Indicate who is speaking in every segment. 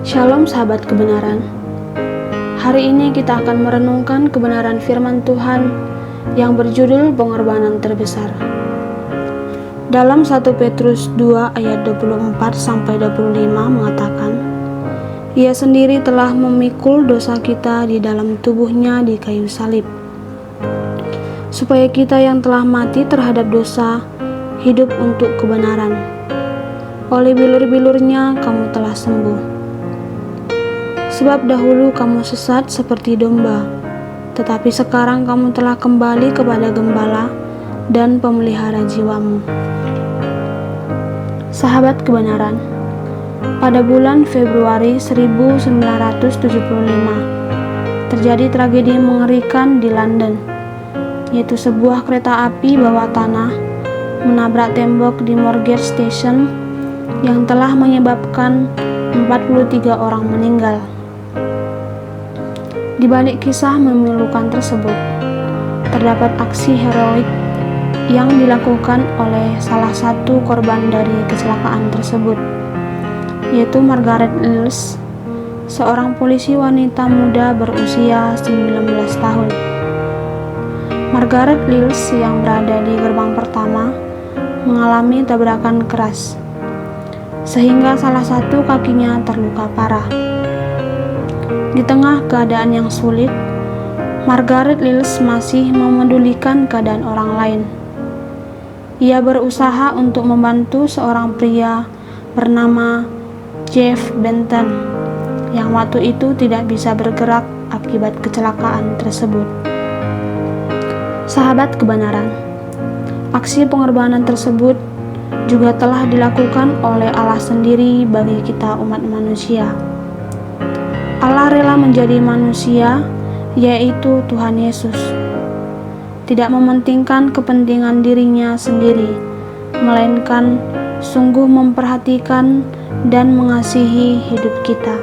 Speaker 1: Shalom sahabat kebenaran. Hari ini kita akan merenungkan kebenaran firman Tuhan yang berjudul pengorbanan terbesar. Dalam 1 Petrus 2 ayat 24-25 mengatakan, Ia sendiri telah memikul dosa kita di dalam tubuhnya di kayu salib, supaya kita yang telah mati terhadap dosa hidup untuk kebenaran. Oleh bilur-bilurnya kamu telah sembuh. Sebab dahulu kamu sesat seperti domba, tetapi sekarang kamu telah kembali kepada Gembala dan pemelihara jiwamu. Sahabat kebenaran, pada bulan Februari 1975 terjadi tragedi mengerikan di London, yaitu sebuah kereta api bawah tanah menabrak tembok di Moorgate Station yang telah menyebabkan 43 orang meninggal. Di balik kisah memilukan tersebut, terdapat aksi heroik yang dilakukan oleh salah satu korban dari kecelakaan tersebut, yaitu Margaret Liles, seorang polisi wanita muda berusia 19 tahun. Margaret Liles yang berada di gerbang pertama mengalami tabrakan keras, sehingga salah satu kakinya terluka parah. Di tengah keadaan yang sulit, Margaret Liles masih memedulikan keadaan orang lain. Ia berusaha untuk membantu seorang pria bernama Jeff Benton yang waktu itu tidak bisa bergerak akibat kecelakaan tersebut. Sahabat kebenaran, aksi pengorbanan tersebut juga telah dilakukan oleh Allah sendiri bagi kita umat manusia. Allah rela menjadi manusia, yaitu Tuhan Yesus. Tidak mementingkan kepentingan dirinya sendiri, melainkan sungguh memperhatikan dan mengasihi hidup kita.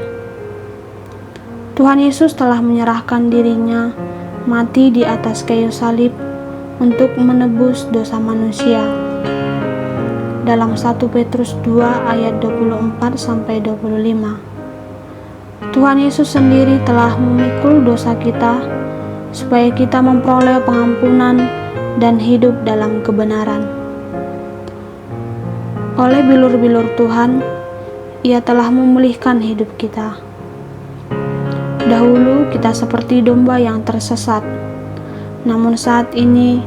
Speaker 1: Tuhan Yesus telah menyerahkan dirinya mati di atas kayu salib untuk menebus dosa manusia. Dalam 1 Petrus 2 ayat 24-25. Tuhan Yesus sendiri telah memikul dosa kita supaya kita memperoleh pengampunan dan hidup dalam kebenaran. Oleh bilur-bilur Tuhan, Ia telah memulihkan hidup kita. Dahulu kita seperti domba yang tersesat, namun saat ini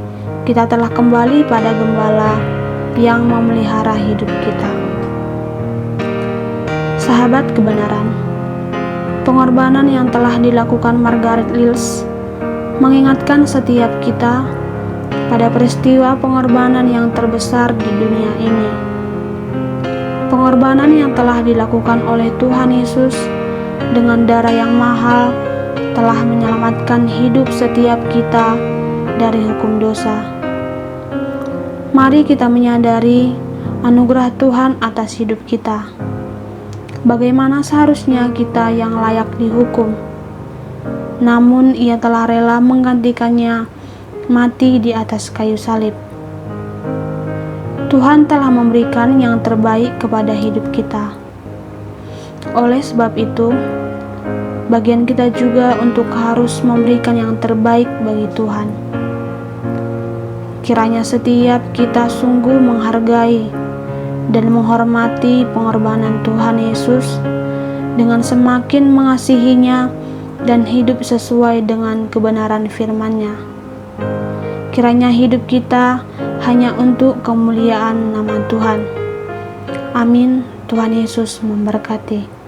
Speaker 1: kita telah kembali pada Gembala yang memelihara hidup kita. Sahabat kebenaran, pengorbanan yang telah dilakukan Margaret Liles mengingatkan setiap kita pada peristiwa pengorbanan yang terbesar di dunia ini. Pengorbanan yang telah dilakukan oleh Tuhan Yesus dengan darah yang mahal telah menyelamatkan hidup setiap kita dari hukum dosa. Mari kita menyadari anugerah Tuhan atas hidup kita. Bagaimana seharusnya kita yang layak dihukum, namun Ia telah rela menggantikannya mati di atas kayu salib. Tuhan telah memberikan yang terbaik kepada hidup kita. Oleh sebab itu, bagian kita juga untuk harus memberikan yang terbaik bagi Tuhan. Kiranya setiap kita sungguh menghargai dan menghormati pengorbanan Tuhan Yesus dengan semakin mengasihinya dan hidup sesuai dengan kebenaran firman-Nya. Kiranya hidup kita hanya untuk kemuliaan nama Tuhan. Amin. Tuhan Yesus memberkati.